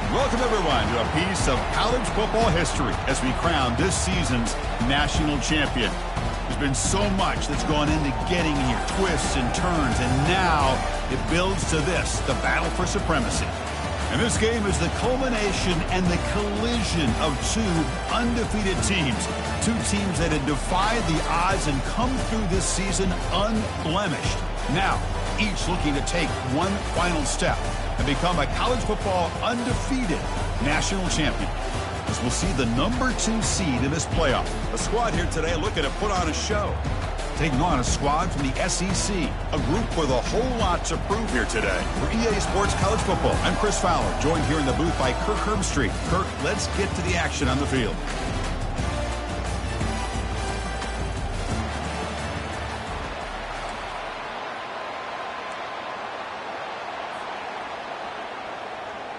Welcome, everyone, to a piece of college football history as we crown this season's national champion. There's been so much that's gone into getting here, twists and turns, and now it builds to this, the battle for supremacy. And this game is the culmination and the collision of two undefeated teams. Two teams that had defied the odds and come through this season unblemished. Now, each looking to take one final step and become a college football undefeated national champion. As we'll see the number 2 seed in this playoff. The squad here today looking to put on a show. Taking on a squad from the SEC, a group with a whole lot to prove here today. For EA Sports College Football, I'm Chris Fowler, joined here in the booth by Kirk Herbstreit. Kirk, let's get to the action on the field.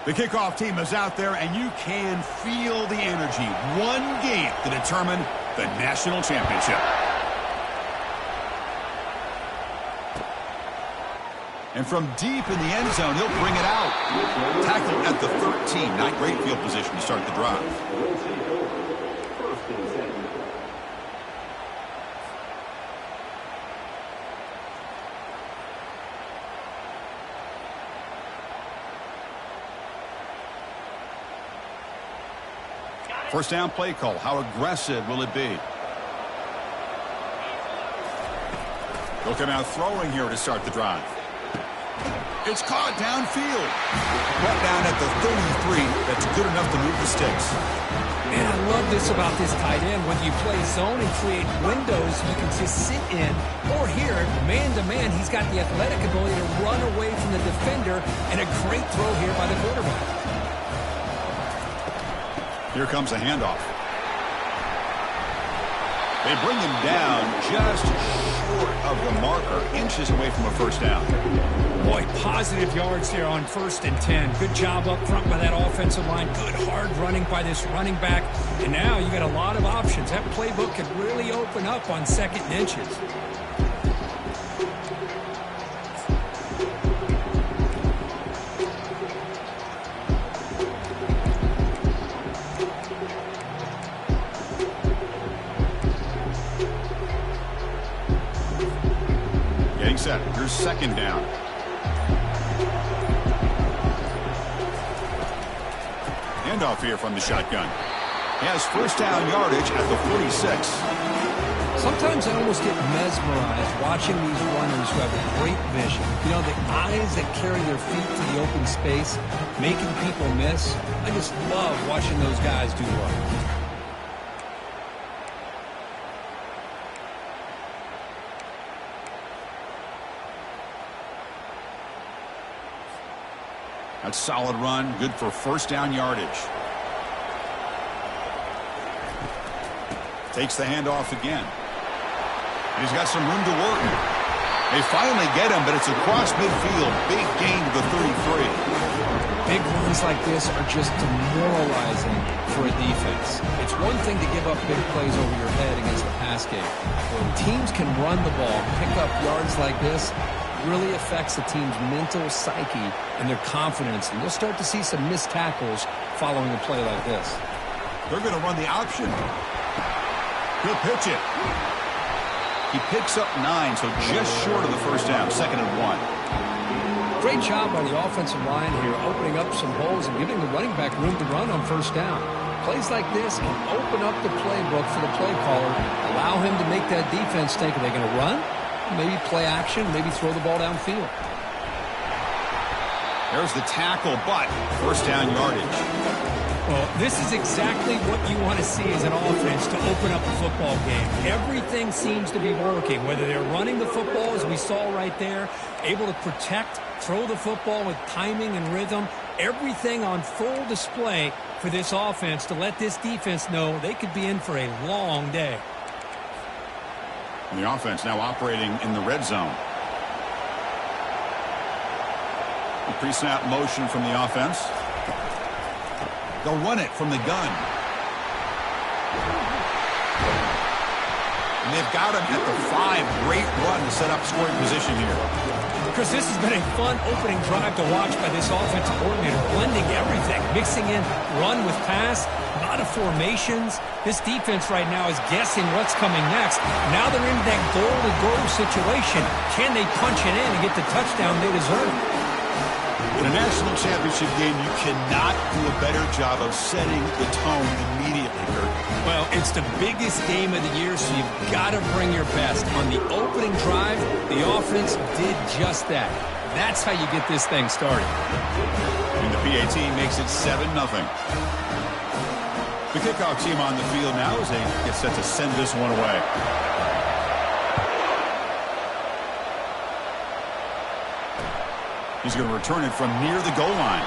The kickoff team is out there, and you can feel the energy. One game to determine the national championship. And from deep in the end zone, he'll bring it out. Tackle at the 13. Not great field position to start the drive. First down play call. How aggressive will it be? He'll come out throwing here to start the drive. It's caught downfield. Brought down at the 33. That's good enough to move the sticks. Man, I love this about this tight end. Whether you play zone and create windows you can just sit in, or here, man-to-man, he's got the athletic ability to run away from the defender, and a great throw here by the quarterback. Here comes a handoff. They bring him down just short of the marker, inches away from a first down. Boy, positive yards there on 1st and 10. Good job up front by that offensive line. Good hard running by this running back. And now you got a lot of options. That playbook could really open up on 2nd and inches. Set. Here's 2nd down. Handoff here from the shotgun. He has 1st down yardage at the 46. Sometimes I almost get mesmerized watching these runners who have great vision. You know, the eyes that carry their feet to the open space, making people miss. I just love watching those guys do work. That's a solid run, good for 1st down yardage. Takes the handoff again. And he's got some room to work. They finally get him, but it's across midfield. Big gain to the 33. Big runs like this are just demoralizing for a defense. It's one thing to give up big plays over your head against the pass game. When teams can run the ball, pick up yards like this, really affects the team's mental psyche and their confidence. And you'll start to see some missed tackles following a play like this. They're going to run the option. He'll pitch it. He picks up 9, so just short of the 1st down, 2nd and 1. Great job by the offensive line here, opening up some holes and giving the running back room to run on 1st down. Plays like this can open up the playbook for the play caller, allow him to make that defense think, are they going to run? Maybe play action, maybe throw the ball downfield. There's the tackle, but 1st down yardage. Well, this is exactly what you want to see as an offense to open up a football game. Everything seems to be working, whether they're running the football, as we saw right there, able to protect, throw the football with timing and rhythm. Everything on full display for this offense to let this defense know they could be in for a long day. The offense now operating in the red zone. The pre-snap motion from the offense. They'll run it from the gun. And they've got him at the 5. Great run to set up scoring position here. Chris, this has been a fun opening drive to watch by this offensive coordinator, blending everything, mixing in run with pass, a lot of formations. This defense right now is guessing what's coming next. Now they're in that goal-to-go situation. Can they punch it in and get the touchdown they deserve? In a national championship game, you cannot do a better job of setting the tone immediately, Kurt. Well, it's the biggest game of the year, so you've got to bring your best. On the opening drive, the offense did just that. That's how you get this thing started. And the PAT makes it 7-0. The kickoff team on the field now as they get set to send this one away. He's going to return it from near the goal line.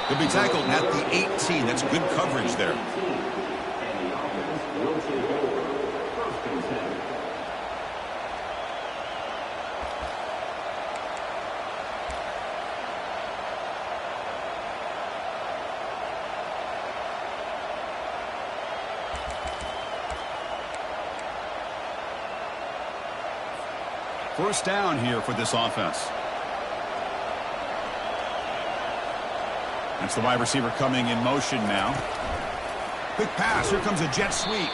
He'll be tackled at the 18. That's good coverage there. First down here for this offense. That's the wide receiver coming in motion now. Quick pass. Here comes a jet sweep.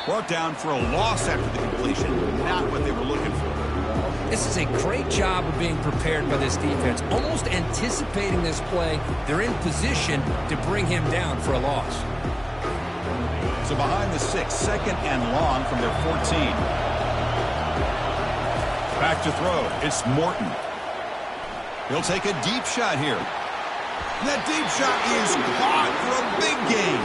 Brought down for a loss after the completion. Not what they were looking for. This is a great job of being prepared by this defense. Almost anticipating this play. They're in position to bring him down for a loss. So behind the 6, second and long from their 14. Back to throw. It's Morton. He'll take a deep shot here. And that deep shot is caught for a big gain.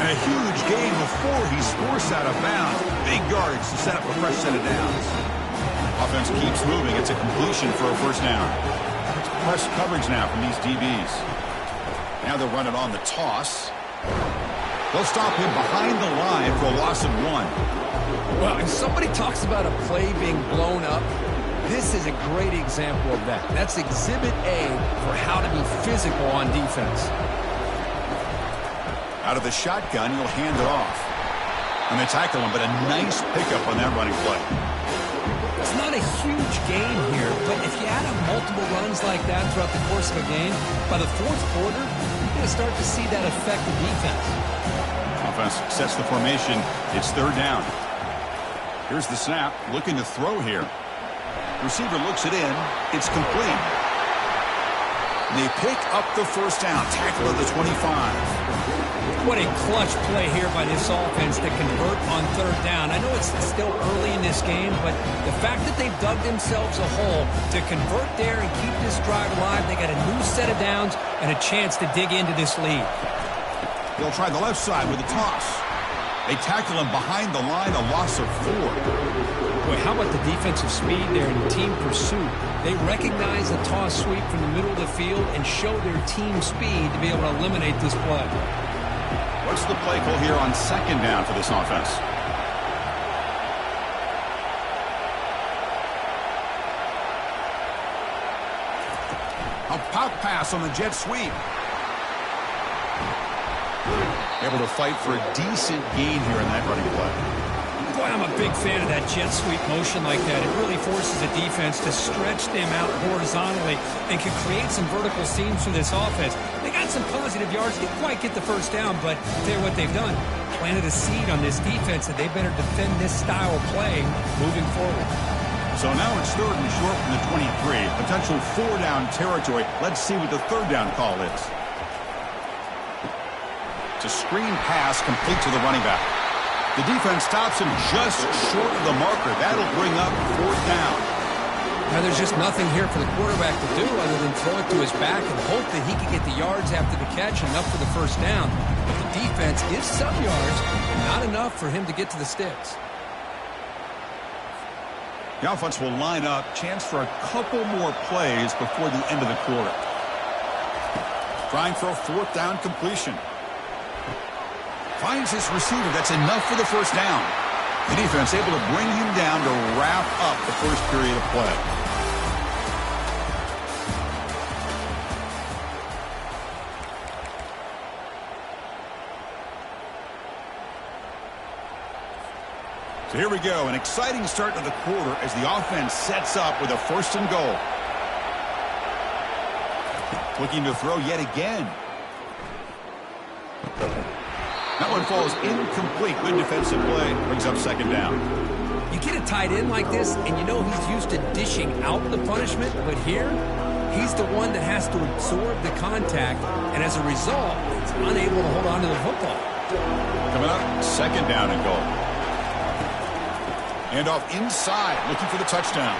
And a huge gain before he's forced out of bounds. Big yardage to set up a fresh set of downs. Offense keeps moving. It's a completion for a first down. It's press coverage now from these DBs. Now they'll run it on the toss. They'll stop him behind the line for a loss of 1. Well, if somebody talks about a play being blown up, this is a great example of that. That's Exhibit A for how to be physical on defense. Out of the shotgun, he'll hand it off. And they tackle him, but a nice pickup on that running play. It's not a huge gain here, but if you add up multiple runs like that throughout the course of a game, by the fourth quarter, you're going to start to see that affect the defense. Offense sets the formation. It's third down. Here's the snap. Looking to throw here. Receiver looks it in. It's complete. They pick up the first down. Tackle at the 25. What a clutch play here by this offense to convert on third down. I know it's still early in this game, but the fact that they've dug themselves a hole to convert there and keep this drive alive, they got a new set of downs and a chance to dig into this lead. They'll try the left side with a toss. They tackle him behind the line, a loss of 4. Boy, how about the defensive speed there in team pursuit? They recognize the toss sweep from the middle of the field and show their team speed to be able to eliminate this play. What's the play call here on second down for this offense? A pop pass on the jet sweep. Able to fight for a decent gain here in that running play. Boy, I'm a big fan of that jet sweep motion like that. It really forces a defense to stretch them out horizontally and can create some vertical seams for this offense. They got some positive yards. Didn't quite get the first down, but I'll tell you what they've done. Planted a seed on this defense that they better defend this style of playing moving forward. So now it's third and short from the 23. Potential 4-down territory. Let's see what the third down call is. It's a screen pass complete to the running back. The defense stops him just short of the marker. That'll bring up fourth down. Now there's just nothing here for the quarterback to do other than throw it to his back and hope that he can get the yards after the catch, enough for the first down. But the defense gives some yards, not enough for him to get to the sticks. The offense will line up. Chance for a couple more plays before the end of the quarter. Trying for a fourth down completion. Finds his receiver. That's enough for the first down. The defense able to bring him down to wrap up the first period of play. So Here we go, an exciting start to the quarter as the offense sets up with a 1st and goal. Looking to throw yet again. That one falls incomplete. Good defensive play. Brings up 2nd down. You get a tight end like this, and you know he's used to dishing out the punishment, but here, he's the one that has to absorb the contact, and as a result, he's unable to hold on to the football. Coming up, 2nd down and goal. And off inside, looking for the touchdown.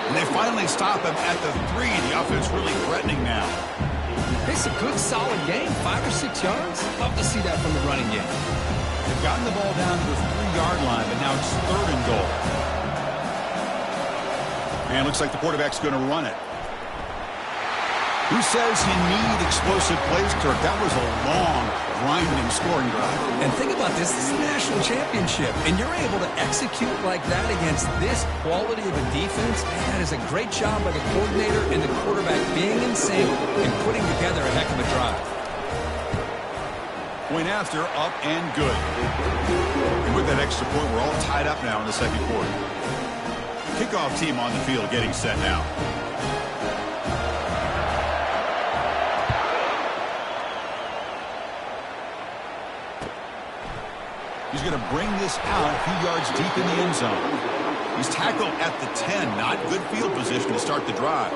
And they finally stop him at the 3. The offense really threatening now. It's a good, solid game. 5 or 6 yards. Love to see that from the running game. They've gotten the ball down to the 3-yard line, but now it's 3rd and goal. And looks like the quarterback's going to run it. Who says you need explosive plays, Kirk? That was a long, grinding scoring drive. And think about this. This is a national championship, and you're able to execute like that against this quality of a defense. Man, that is a great job by the coordinator and the quarterback being in sync and putting together a heck of a drive. Point after, up and good. And with that extra point, we're all tied up now in the 2nd quarter. Kickoff team on the field getting set now. He's going to bring this out a few yards deep in the end zone. He's tackled at the 10. Not good field position to start the drive.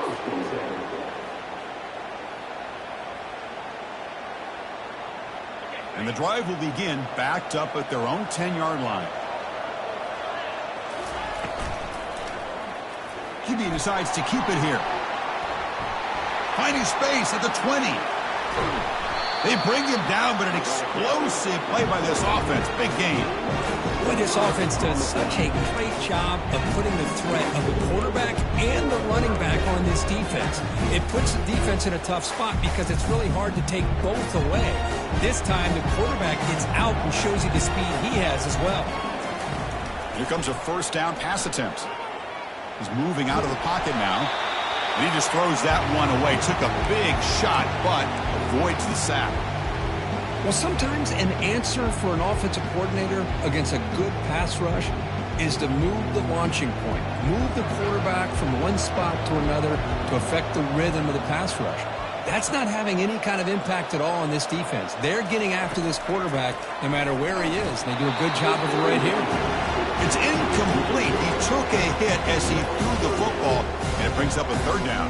And the drive will begin backed up at their own 10-yard line. QB decides to keep it here. Finding space at the 20. They bring him down, but an explosive play by this offense. Big game. Boy, this offense does such a great job of putting the threat of the quarterback and the running back on this defense. It puts the defense in a tough spot because it's really hard to take both away. This time, the quarterback gets out and shows you the speed he has as well. Here comes a 1st down pass attempt. He's moving out of the pocket now. And he just throws that one away. Took a big shot, but avoids the sack. Well, sometimes an answer for an offensive coordinator against a good pass rush is to move the launching point. Move the quarterback from one spot to another to affect the rhythm of the pass rush. That's not having any kind of impact at all on this defense. They're getting after this quarterback no matter where he is. And they do a good job of it right here. It's incomplete. He took a hit as he threw the football, and it brings up a 3rd down.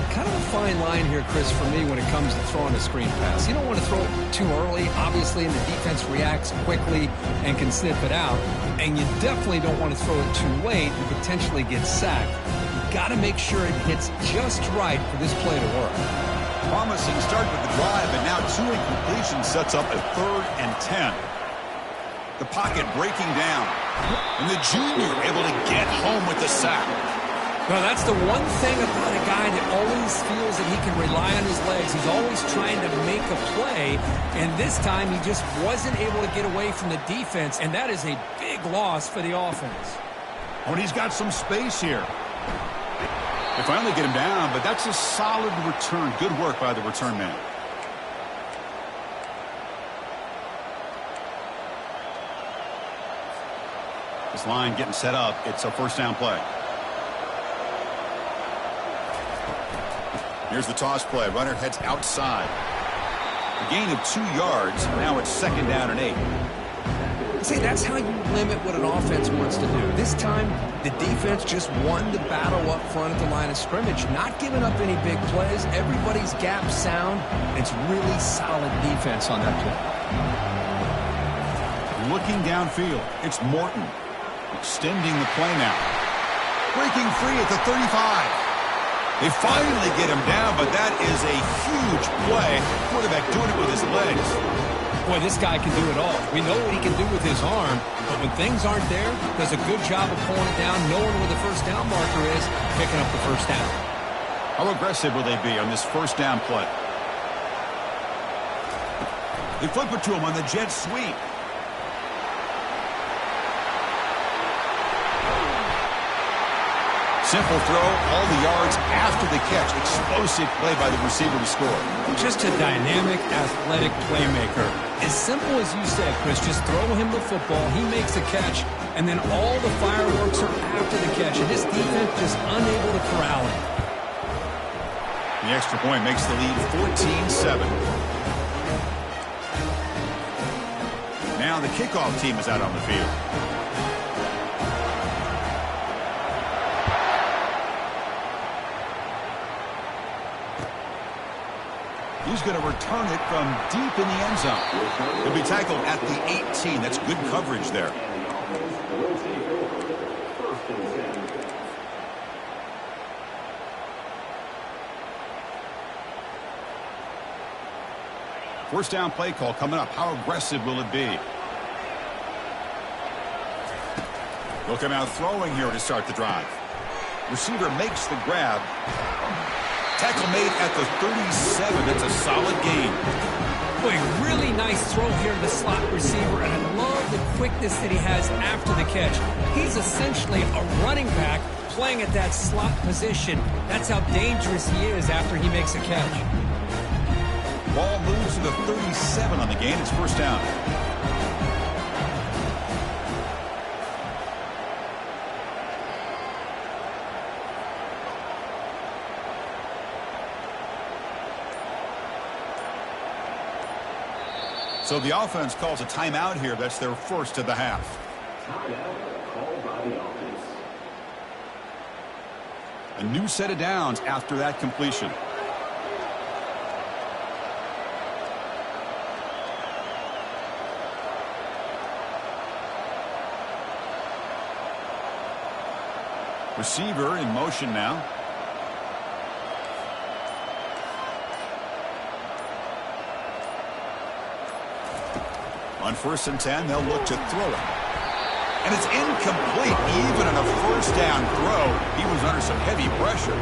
Kind of a fine line here, Chris, for me when it comes to throwing a screen pass. You don't want to throw it too early, obviously, and the defense reacts quickly and can sniff it out. And you definitely don't want to throw it too late and potentially get sacked. You've got to make sure it hits just right for this play to work. Promising start with the drive, and now 2 incompletions sets up a 3rd and 10. The pocket breaking down. And the junior able to get home with the sack. Well, that's the one thing about a guy that always feels that he can rely on his legs. He's always trying to make a play, and this time he just wasn't able to get away from the defense, and that is a big loss for the offense. Oh, and he's got some space here. They finally get him down, but that's a solid return. Good work by the return man. This line getting set up. It's a 1st down play. Here's the toss play. Runner heads outside. A gain of 2 yards. Now it's 2nd down and 8. See, that's how you limit what an offense wants to do. This time, the defense just won the battle up front at the line of scrimmage, not giving up any big plays. Everybody's gap sound. It's really solid defense on that play. Looking downfield, it's Morton. Extending the play now. Breaking free at the 35. They finally get him down, but that is a huge play. Quarterback doing it with his legs. Boy, this guy can do it all. We know what he can do with his arm, but when things aren't there, does a good job of pulling it down, knowing where the 1st down marker is, picking up the 1st down. How aggressive will they be on this 1st down play? They flip it to him on the jet sweep. Simple throw, all the yards after the catch. Explosive play by the receiver to score. Just a dynamic, athletic playmaker. As simple as you said, Chris, just throw him the football, he makes the catch, and then all the fireworks are after the catch. And this defense just unable to corral him. The extra point makes the lead 14-7. Now the kickoff team is out on the field. He's going to return it from deep in the end zone. He'll be tackled at the 18. That's good coverage there. First down play call coming up. How aggressive will it be? They'll come out throwing here to start the drive. Receiver makes the grab. Tackle made at the 37. That's a solid gain. Boy, really nice throw here to the slot receiver, and I love the quickness that he has after the catch. He's essentially a running back playing at that slot position. That's how dangerous he is after he makes a catch. Ball moves to the 37 on the gain. It's first down. So the offense calls a timeout here. That's their first of the half. Timeout called by the offense. A new set of downs after that completion. Receiver in motion now. On 1st and 10, they'll look to throw it. And it's incomplete. Even in a first down throw, he was under some heavy pressure.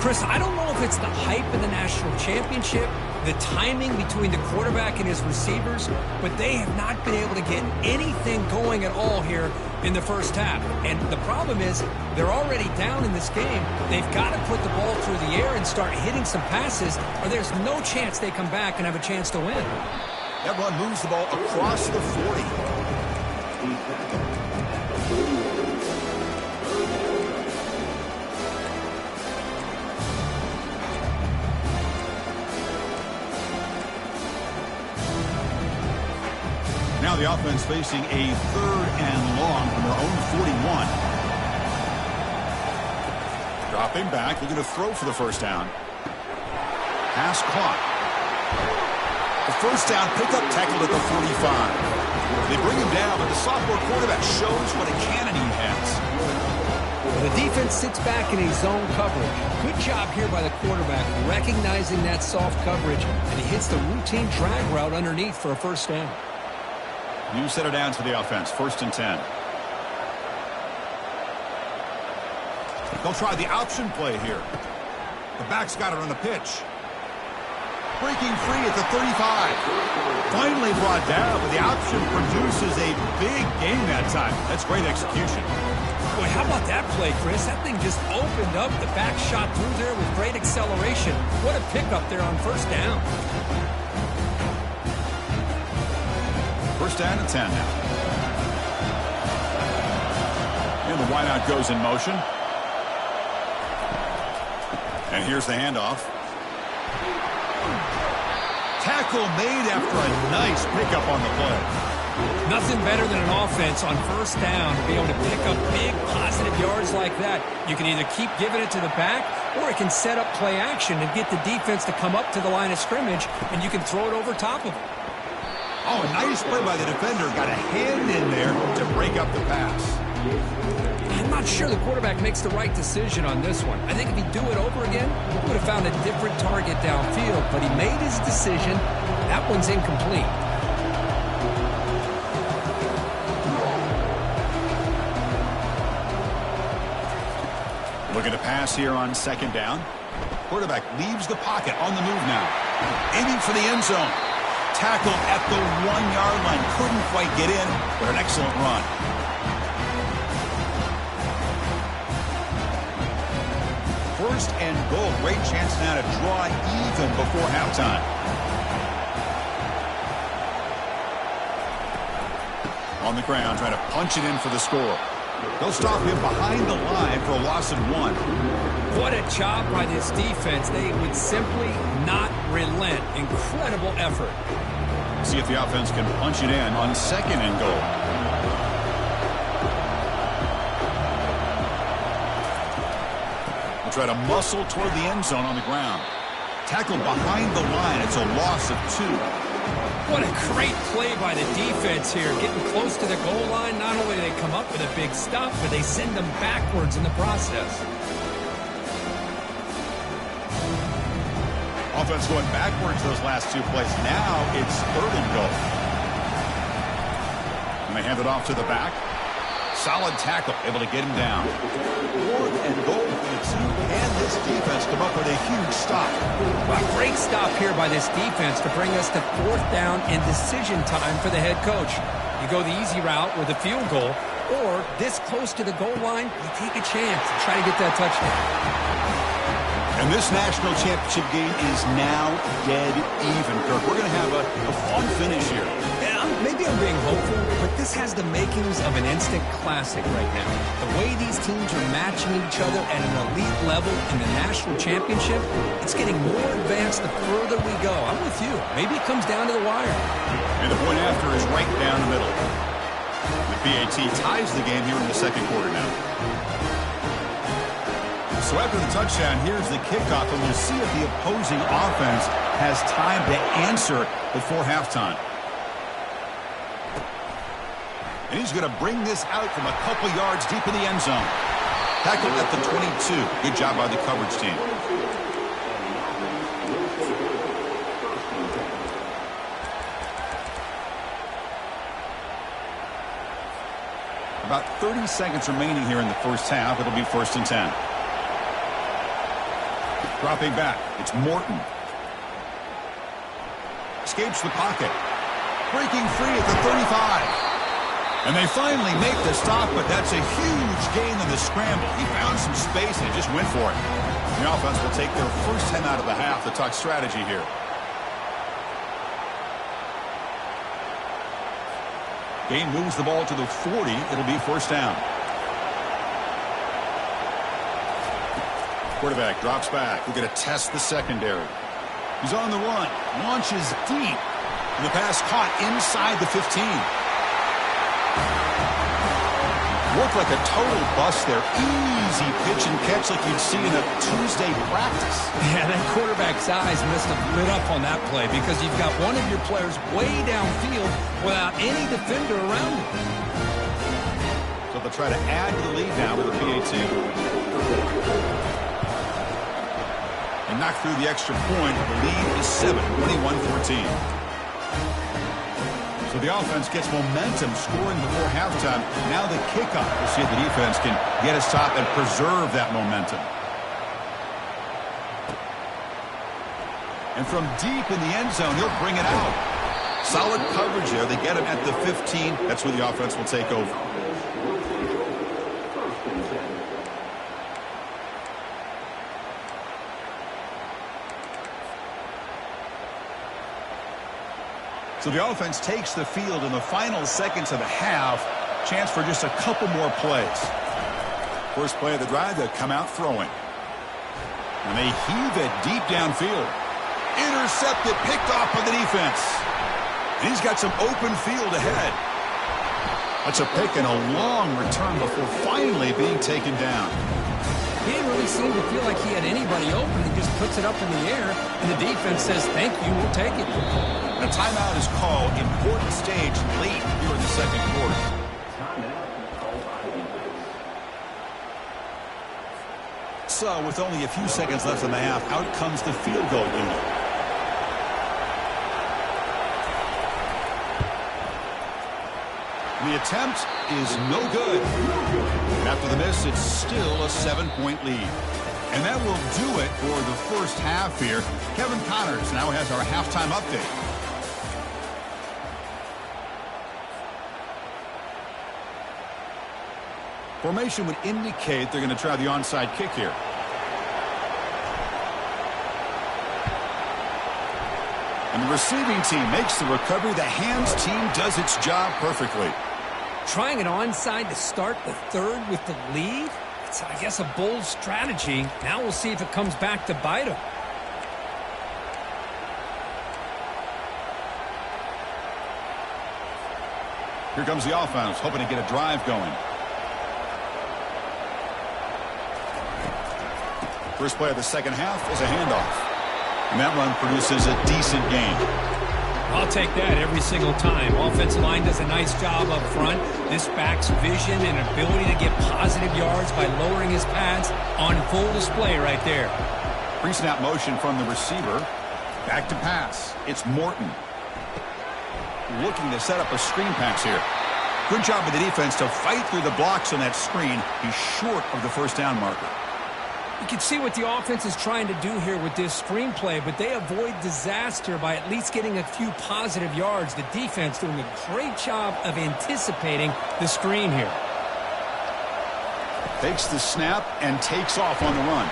Chris, I don't know if it's the hype of the national championship, the timing between the quarterback and his receivers, but they have not been able to get anything going at all here in the first half. And the problem is they're already down in this game. They've got to put the ball through the air and start hitting some passes, or there's no chance they come back and have a chance to win. That run moves the ball across the 40. Now the offense facing a 3rd and long from their own 41. Dropping back, looking to throw for the first down. Pass clock. The first down pickup tackled at the 45. They bring him down, but the sophomore quarterback shows what a cannon he has. Well, the defense sits back in a zone coverage. Good job here by the quarterback recognizing that soft coverage, and he hits the routine drag route underneath for a first down. New set of downs for the offense. 1st and 10. They'll try the option play here. The back's got it on the pitch. Breaking free at the 35. Finally brought down, but the option produces a big gain that time. That's great execution. Boy, how about that play, Chris? That thing just opened up. The back shot through there with great acceleration. What a pickup there on first down. First down and 10 now. And the wideout goes in motion. And here's the handoff. Tackle made after a nice pickup on the play. Nothing better than an offense on first down to be able to pick up big positive yards like that. You can either keep giving it to the back, or it can set up play action and get the defense to come up to the line of scrimmage, and you can throw it over top of them. Oh, nice play by the defender. Got a hand in there to break up the pass. I'm not sure the quarterback makes the right decision on this one. I think if he'd do it over again, he would have found a different target downfield, but he made his decision. That one's incomplete. Looking to pass here on 2nd down. Quarterback leaves the pocket on the move now. Aiming for the end zone. Tackled at the 1-yard line. Couldn't quite get in, but an excellent run. 1st and goal. Great chance now to draw even before halftime. On the ground, trying to punch it in for the score. They'll stop him behind the line for a loss of 1. What a job by this defense. They would simply not relent. Incredible effort. See if the offense can punch it in on 2nd and goal. We'll try to muscle toward the end zone on the ground. Tackled behind the line. It's a loss of 2. What a great play by the defense here. Getting close to the goal line, not only do they come up with a big stop, but they send them backwards in the process. Offense going backwards those last 2 plays. Now it's 3rd and goal. And they hand it off to the back. Solid tackle, able to get him down. 4th and goal for the team, and this defense come up with a huge stop. A great stop here by this defense to bring us to 4th down and decision time for the head coach. You go the easy route with a field goal, or this close to the goal line, you take a chance and try to get that touchdown. And this national championship game is now dead even, Kirk. We're going to have a fun finish here. Yeah, maybe I'm being hopeful, but this has the makings of an instant classic right now. The way these teams are matching each other at an elite level in the national championship, it's getting more advanced the further we go. I'm with you. Maybe it comes down to the wire. And the point after is right down the middle. The PAT ties the game here in the 2nd quarter now. So after the touchdown, here's the kickoff, and we'll see if the opposing offense has time to answer before halftime. And he's going to bring this out from a couple yards deep in the end zone. Tackled at the 22. Good job by the coverage team. About 30 seconds remaining here in the first half. It'll be 1st and 10. Dropping back, it's Morton. Escapes the pocket. Breaking free at the 35. And they finally make the stop, but that's a huge gain in the scramble. He found some space and just went for it. The offense will take their first 10 out of the half to talk strategy here. Gain moves the ball to the 40. It'll be 1st down. Quarterback drops back. We're going to test the secondary. He's on the run. Launches deep. And the pass caught inside the 15. Worked like a total bust there. Easy pitch and catch like you'd see in a Tuesday practice. Yeah, that quarterback's eyes must have lit up on that play because you've got one of your players way downfield without any defender around him. So they'll try to add to the lead now with a PAT. And knock through the extra point. The lead is 7, 21-14. So the offense gets momentum scoring before halftime. Now the kickoff. We'll see if the defense can get a stop and preserve that momentum. And from deep in the end zone, he'll bring it out. Solid coverage there. They get him at the 15. That's where the offense will take over. So the offense takes the field in the final seconds of the half. Chance for just a couple more plays. First play of the drive, they'll come out throwing. And they heave it deep downfield. Intercepted, picked off by the defense. And he's got some open field ahead. That's a pick and a long return before finally being taken down. He didn't really seem to feel like he had anybody open. He just puts it up in the air, and the defense says, thank you, we'll take it. A timeout is called. Important stage late here in the 2nd quarter. So, with only a few seconds left in the half, out comes the field goal unit. The attempt is no good. And after the miss, it's still a 7-point lead. And that will do it for the first half here. Kevin Connors now has our halftime update. Formation would indicate they're going to try the onside kick here. And the receiving team makes the recovery. The hands team does its job perfectly. Trying an onside to start the third with the lead? It's, I guess, a bold strategy. Now we'll see if it comes back to bite them. Here comes the offense, hoping to get a drive going. First play of the second half is a handoff. And that run produces a decent gain. I'll take that every single time. Offensive line does a nice job up front. This back's vision and ability to get positive yards by lowering his pads on full display right there. Pre-snap motion from the receiver. Back to pass. It's Morton. Looking to set up a screen pass here. Good job of the defense to fight through the blocks on that screen. He's short of the first down marker. You can see what the offense is trying to do here with this screenplay, but they avoid disaster by at least getting a few positive yards. The defense doing a great job of anticipating the screen here. Takes the snap and takes off on the run.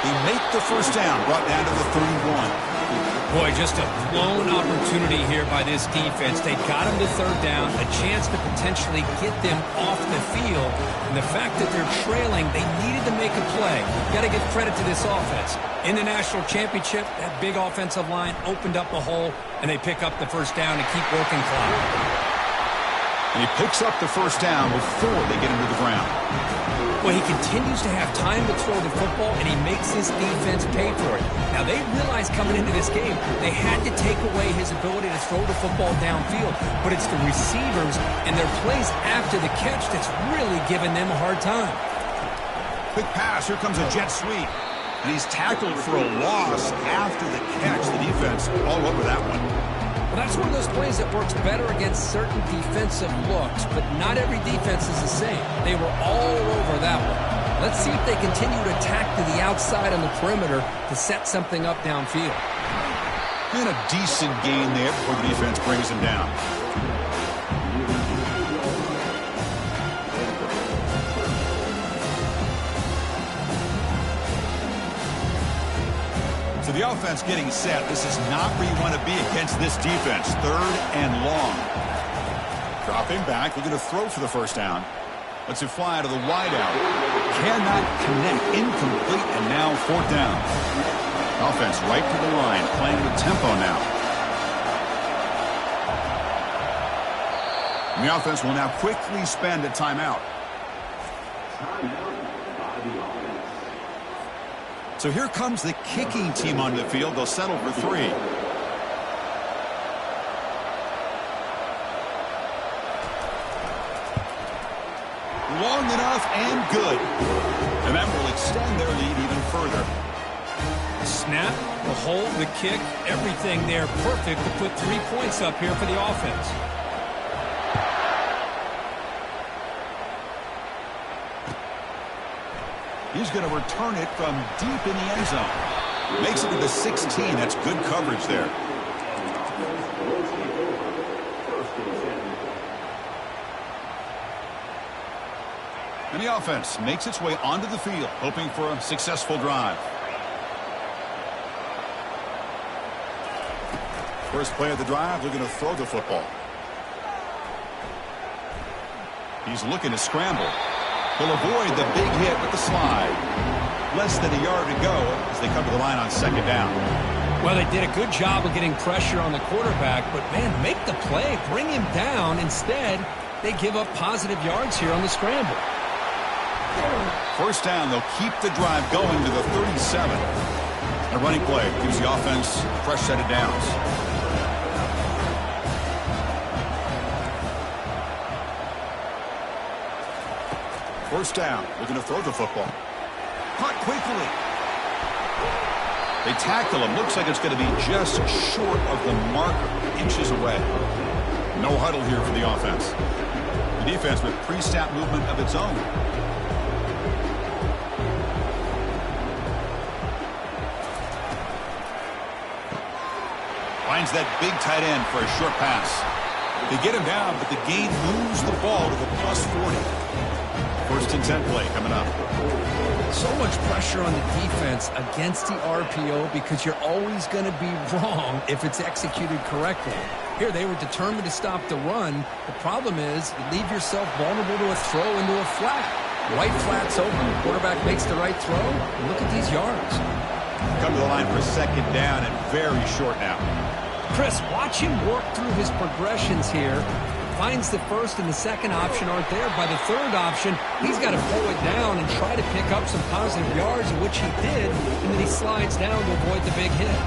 They make the first down, brought down to the 31. Boy, just a blown opportunity here by this defense. They got him to third down, a chance to potentially get them off the field. And the fact that they're trailing, they needed to make a play. Got to give credit to this offense. In the national championship, that big offensive line opened up a hole, and they pick up the first down and keep working clock. And he picks up the first down before they get him to the ground. Well, he continues to have time to throw the football, and he makes his defense pay for it. Now, they realized coming into this game they had to take away his ability to throw the football downfield, but it's the receivers and their plays after the catch that's really giving them a hard time. Quick pass. Here comes a jet sweep. And he's tackled for a loss after the catch. The defense all over that one. Well, that's one of those plays that works better against certain defensive looks, but not every defense is the same. They were all over that one. Let's see if they continue to attack to the outside on the perimeter to set something up downfield. And a decent gain there before the defense brings him down. So the offense getting set. This is not where you want to be against this defense. Third and long. Dropping back, looking to throw for the first down. Lets it fly to the wideout. Cannot connect. Incomplete, and now fourth down. Offense right to the line, playing with tempo now. And the offense will now quickly spend a timeout. So here comes the kicking team on the field. They'll settle for 3. Long enough and good. And that will extend their lead even further. Snap, the hold, the kick, everything there perfect to put 3 points up here for the offense. He's going to return it from deep in the end zone. Makes it to the 16. That's good coverage there. And the offense makes its way onto the field, hoping for a successful drive. First play of the drive, looking to throw the football. He's looking to scramble. He'll avoid the big hit with the slide. Less than a yard to go as they come to the line on second down. Well, they did a good job of getting pressure on the quarterback, but, man, make the play. Bring him down. Instead, they give up positive yards here on the scramble. First down, they'll keep the drive going to the 37. A running play gives the offense a fresh set of downs. First down, looking to throw the football. Caught quickly. They tackle him. Looks like it's going to be just short of the marker, inches away. No huddle here for the offense. The defense with pre-snap movement of its own. Finds that big tight end for a short pass. They get him down, but the gain moves the ball to the +40. First and 10 play coming up. So much pressure on the defense against the RPO because you're always going to be wrong if it's executed correctly. Here, they were determined to stop the run. The problem is you leave yourself vulnerable to a throw into a flat. Right flat's open. The quarterback makes the right throw. And look at these yards. Come to the line for second down and very short now. Chris, watch him work through his progressions here. Finds the first and the second option aren't there. By the third option, he's got to pull it down and try to pick up some positive yards, which he did, and then he slides down to avoid the big hit.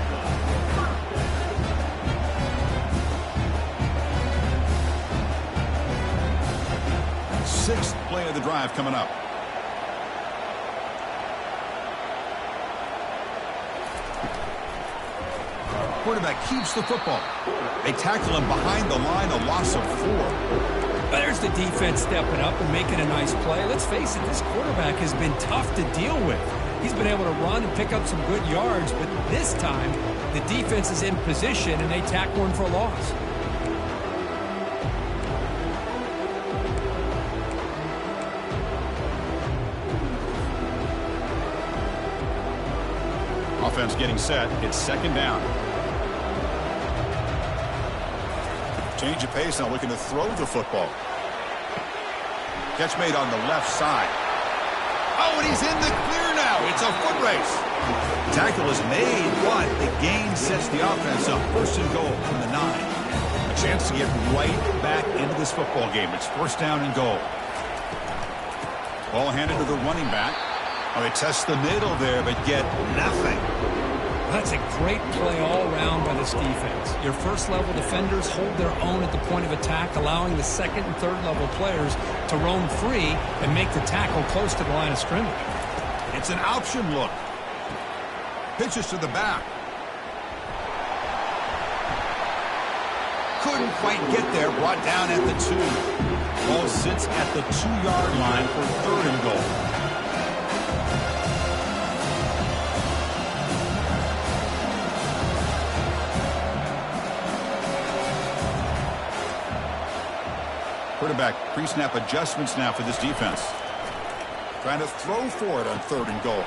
Sixth play of the drive coming up. Quarterback keeps the football. They tackle him behind the line, a loss of 4. There's the defense stepping up and making a nice play. Let's face it, this quarterback has been tough to deal with. He's been able to run and pick up some good yards, but this time the defense is in position and they tackle him for a loss. Offense getting set. It's second down. Change of pace now, looking to throw the football. Catch made on the left side. Oh, and he's in the clear now. It's a foot race. Tackle is made, but the gain sets the offense up. First and goal from the 9. A chance to get right back into this football game. It's first down and goal. Ball handed to the running back. Oh, they test the middle there, but get nothing. That's a great play all around by this defense. Your first-level defenders hold their own at the point of attack, allowing the second and third-level players to roam free and make the tackle close to the line of scrimmage. It's an option look. Pitches to the back. Couldn't quite get there. Brought down at the 2. Ball sits at the 2-yard line for third and goal. Quarterback pre-snap adjustments now for this defense. Trying to throw for it on third and goal.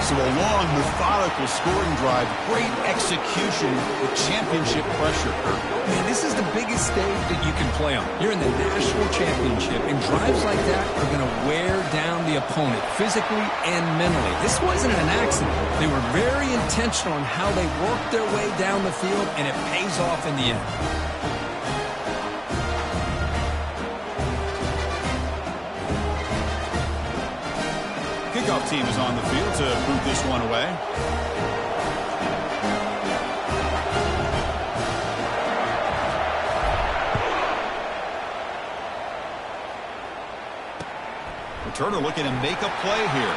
So a long, methodical scoring drive. Great execution with championship pressure. Man, this is the biggest stage that you can play on. You're in the national championship, and drives like that are going to wear down the opponent physically and mentally. This wasn't an accident. They were very intentional on how they worked their way down the field, and it pays off in the end. Kickoff team is on the field to boot this one away. Returner looking to make a play here.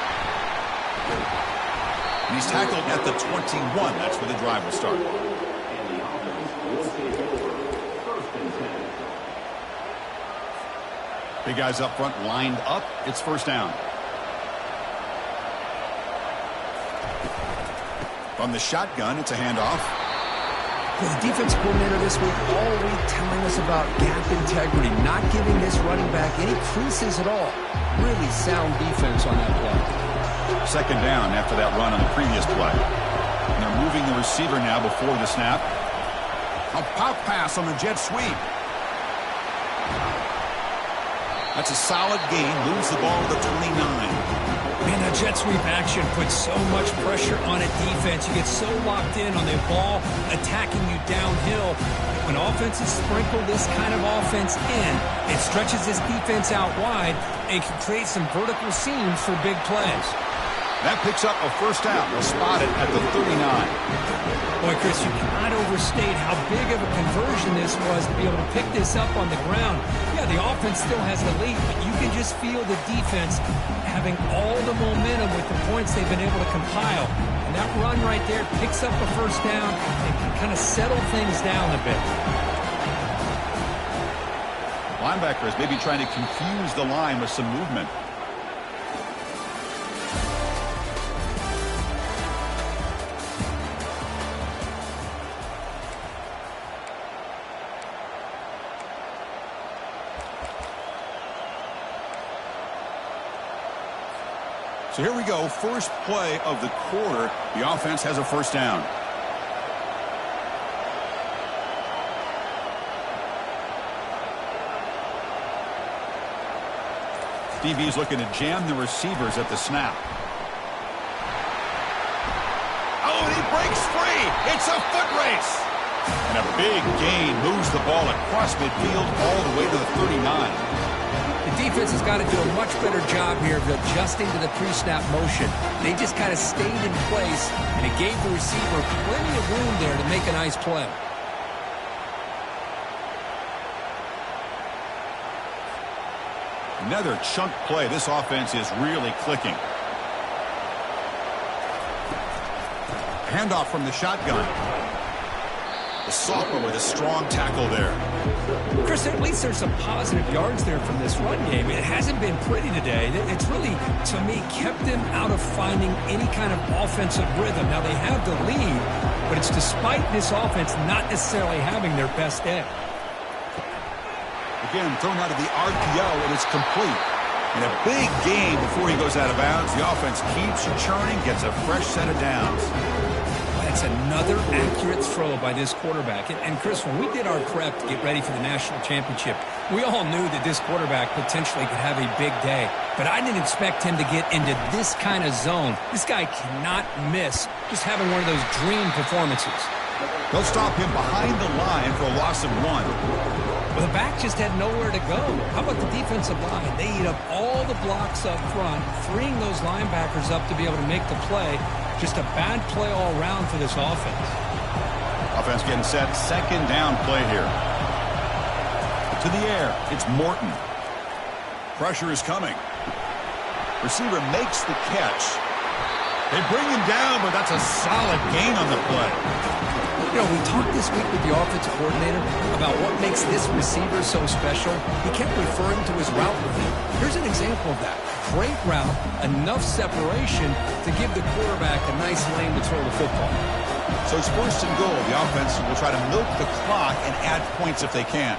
And he's tackled at the 21. That's where the drive will start. And the offense will take over. First and 10. Big guys up front lined up. It's first down. From the shotgun, it's a handoff. Well, the defense coordinator this week all week telling us about gap integrity, not giving this running back any creases at all. Really sound defense on that play. Second down after that run on the previous play. And they're moving the receiver now before the snap. A pop pass on the jet sweep. That's a solid gain. Moves the ball to the 29. Man, that jet sweep action puts so much pressure on a defense. You get so locked in on the ball attacking you downhill. When offenses sprinkle this kind of offense in, it stretches this defense out wide and can create some vertical seams for big plays. That picks up a first down. They'll spot it at the 39. Boy, Chris, you cannot overstate how big of a conversion this was to be able to pick this up on the ground. Yeah, the offense still has the lead, but you can just feel the defense having all the momentum with the points they've been able to compile. And that run right there picks up a first down and can kind of settle things down a bit. Linebackers maybe trying to confuse the line with some movement. So here we go, first play of the quarter. The offense has a first down. DB's looking to jam the receivers at the snap. Oh, and he breaks free. It's a foot race. And a big gain moves the ball across midfield all the way to the 39. The defense has got to do a much better job here of adjusting to the pre-snap motion. They just kind of stayed in place, and it gave the receiver plenty of room there to make a nice play. Another chunk play. This offense is really clicking. Handoff from the shotgun. The sophomore with a strong tackle there. Chris, at least there's some positive yards there from this run game. It hasn't been pretty today. It's really, to me, kept them out of finding any kind of offensive rhythm. Now, they have the lead, but it's despite this offense not necessarily having their best day. Again, thrown out of the RPO, and it's complete. And a big gain before he goes out of bounds. The offense keeps churning, gets a fresh set of downs. That's another accurate throw by this quarterback. And Chris, when we did our prep to get ready for the national championship, we all knew that this quarterback potentially could have a big day. But I didn't expect him to get into this kind of zone. This guy cannot miss just having one of those dream performances. They'll stop him behind the line for a loss of 1. Well, the back just had nowhere to go. How about the defensive line? They eat up all the blocks up front, freeing those linebackers up to be able to make the play. Just a bad play all around for this offense. Offense getting set. Second down play here. To the air. It's Morton. Pressure is coming. Receiver makes the catch. They bring him down, but that's a solid gain on the play. You know, we talked this week with the offensive coordinator about what makes this receiver so special. He kept referring to his route review. Here's an example of that. Great route, enough separation to give the quarterback a nice lane to throw the football. So it's first and goal. The offense will try to milk the clock and add points if they can.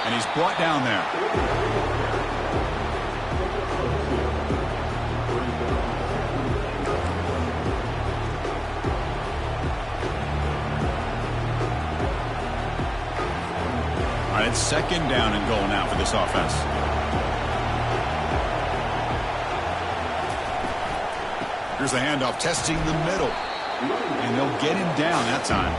And he's brought down there. It's second down and goal now for this offense. Here's the handoff, testing the middle. And they'll get him down that time.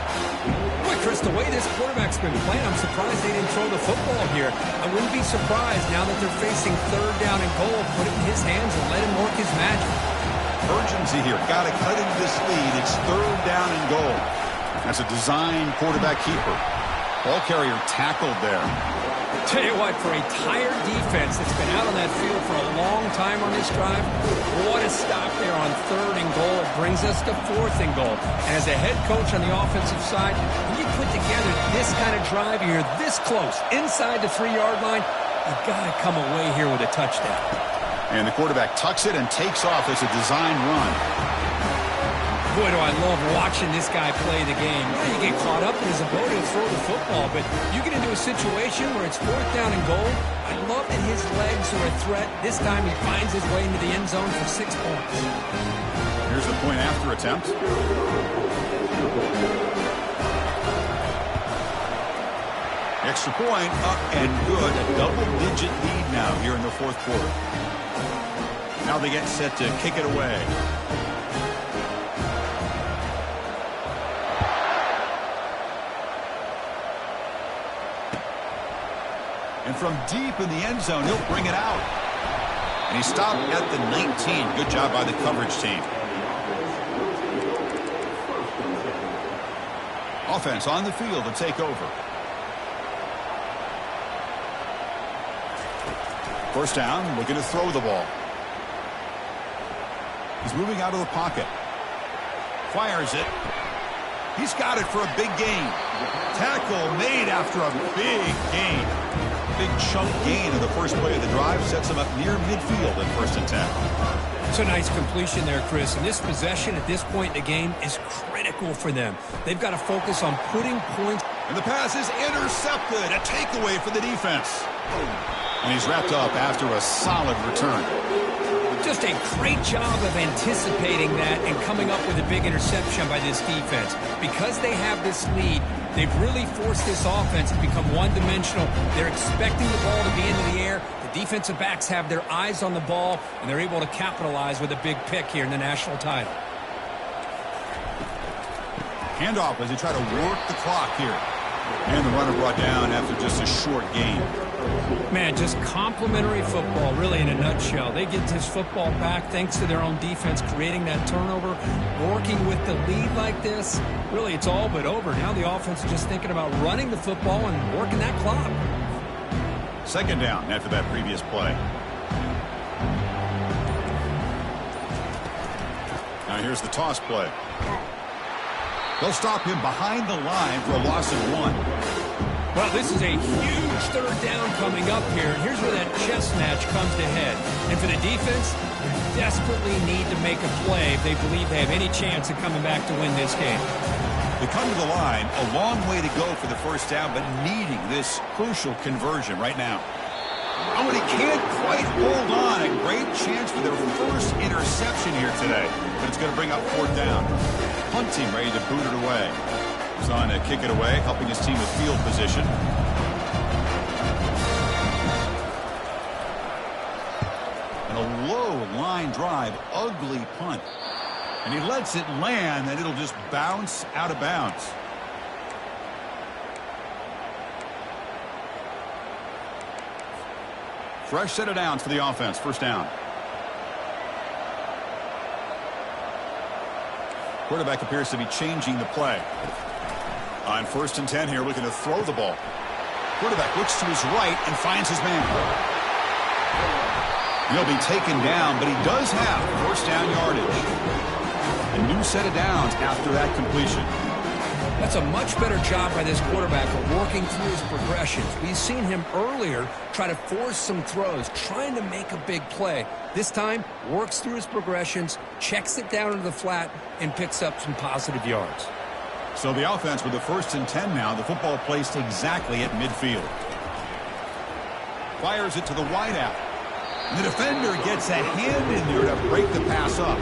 Boy, Chris, the way this quarterback's been playing, I'm surprised they didn't throw the football here. I wouldn't be surprised now that they're facing third down and goal, put it in his hands and let him work his magic. Urgency here. Got to cut into this lead. It's third down and goal. That's a design quarterback keeper. Ball carrier tackled there. Tell you what, for a tired defense that's been out on that field for a long time on this drive, what a stop there on third and goal. Brings us to fourth and goal. And as a head coach on the offensive side, when you put together this kind of drive, you're this close, inside the 3-yard line, you've got to come away here with a touchdown. And the quarterback tucks it and takes off as a design run. Boy, do I love watching this guy play the game. You get caught up in his ability to throw the football, but you get into a situation where it's fourth down and goal. I love that his legs are a threat. This time he finds his way into the end zone for 6 points. Here's the point after attempt. Extra point up and good. A double-digit lead now here in the fourth quarter. Now they get set to kick it away. And from deep in the end zone, he'll bring it out. And he stopped at the 19. Good job by the coverage team. Offense on the field to take over. First down, looking to throw the ball. He's moving out of the pocket. Fires it. He's got it for a big gain. Tackle made after a big gain. Big chunk gain in the first play of the drive sets him up near midfield at 1st and 10. It's a nice completion there, Chris. And this possession at this point in the game is critical for them. They've got to focus on putting points. And the pass is intercepted. A takeaway for the defense. And he's wrapped up after a solid return. Just a great job of anticipating that and coming up with a big interception by this defense. Because they have this lead, they've really forced this offense to become one-dimensional. They're expecting the ball to be into the air. The defensive backs have their eyes on the ball, and they're able to capitalize with a big pick here in the national title. Handoff as they try to work the clock here. And the runner brought down after just a short gain. Man, just complimentary football, really, in a nutshell. They get this football back thanks to their own defense, creating that turnover, working with the lead like this. Really, it's all but over. Now the offense is just thinking about running the football and working that clock. Second down after that previous play. Now here's the toss play. They'll stop him behind the line for a loss of 1. Well, this is a huge third down coming up here. And here's where that chest snatch comes to head. And for the defense, they desperately need to make a play if they believe they have any chance of coming back to win this game. They come to the line, a long way to go for the first down, but needing this crucial conversion right now. Oh, and he can't quite hold on. A great chance for their first interception here today. But it's going to bring up fourth down. Punting, ready to boot it away. He's on to kick it away, helping his team with field position. And a low line drive, ugly punt. And he lets it land, and it'll just bounce out of bounds. Fresh set of downs for the offense. First down. Quarterback appears to be changing the play. On 1st and 10 here, looking to throw the ball. Quarterback looks to his right and finds his man. He'll be taken down, but he does have first down yardage. A new set of downs after that completion. That's a much better job by this quarterback of working through his progressions. We've seen him earlier try to force some throws, trying to make a big play. This time, works through his progressions, checks it down into the flat, and picks up some positive yards. So the offense with a 1st and 10 now, the football placed exactly at midfield. Fires it to the wideout. The defender gets a hand in there to break the pass up.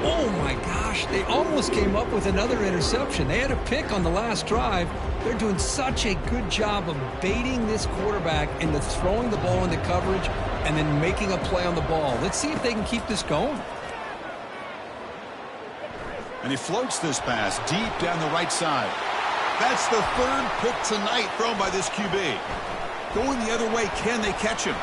Oh my gosh, they almost came up with another interception. They had a pick on the last drive. They're doing such a good job of baiting this quarterback into throwing the ball into coverage and then making a play on the ball. Let's see if they can keep this going. And he floats this pass deep down the right side. That's the 3rd pick tonight thrown by this QB. Going the other way, can they catch him?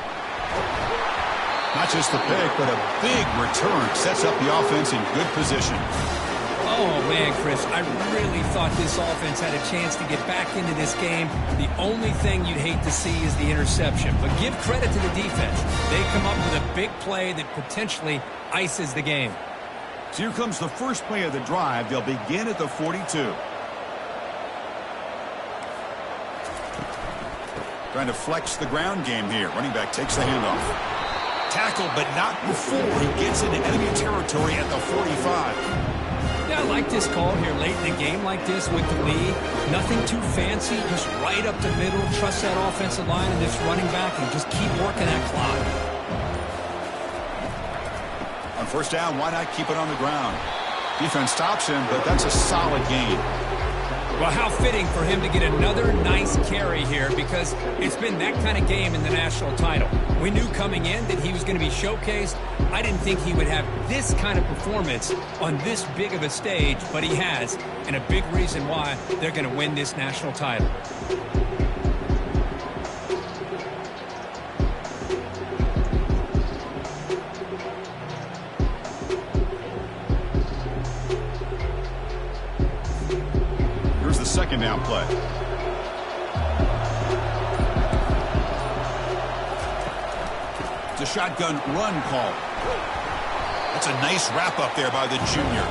Not just the pick, but a big return sets up the offense in good position. Oh, man, Chris, I really thought this offense had a chance to get back into this game. The only thing you'd hate to see is the interception. But give credit to the defense. They come up with a big play that potentially ices the game. So here comes the first play of the drive. They'll begin at the 42. Trying to flex the ground game here. Running back takes the handoff. Tackled, but not before he gets into enemy territory at the 45. Yeah, I like this call here late in the game like this with the lead. Nothing too fancy, just right up the middle. Trust that offensive line and this running back and just keep working that clock. On first down, why not keep it on the ground? Defense stops him, but that's a solid gain. Well, how fitting for him to get another nice carry here because it's been that kind of game in the national title. We knew coming in that he was going to be showcased. I didn't think he would have this kind of performance on this big of a stage, but he has, and a big reason why they're going to win this national title. Second down play. It's a shotgun run call. That's a nice wrap up there by the junior.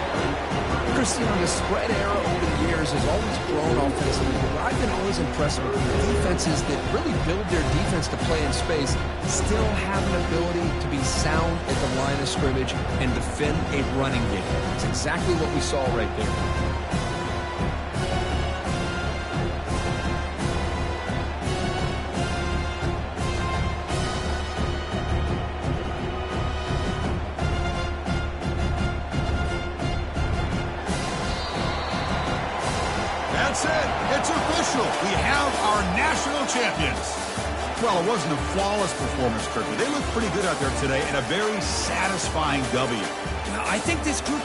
Christian, the spread era over the years has always grown offensively, but I've been always impressed with the defenses that really build their defense to play in space, still have an ability to be sound at the line of scrimmage and defend a running game. It's exactly what we saw right there. official. We have our national champions. Well, it wasn't a flawless performance, Kirk, but they looked pretty good out there today and a very satisfying W. I think this group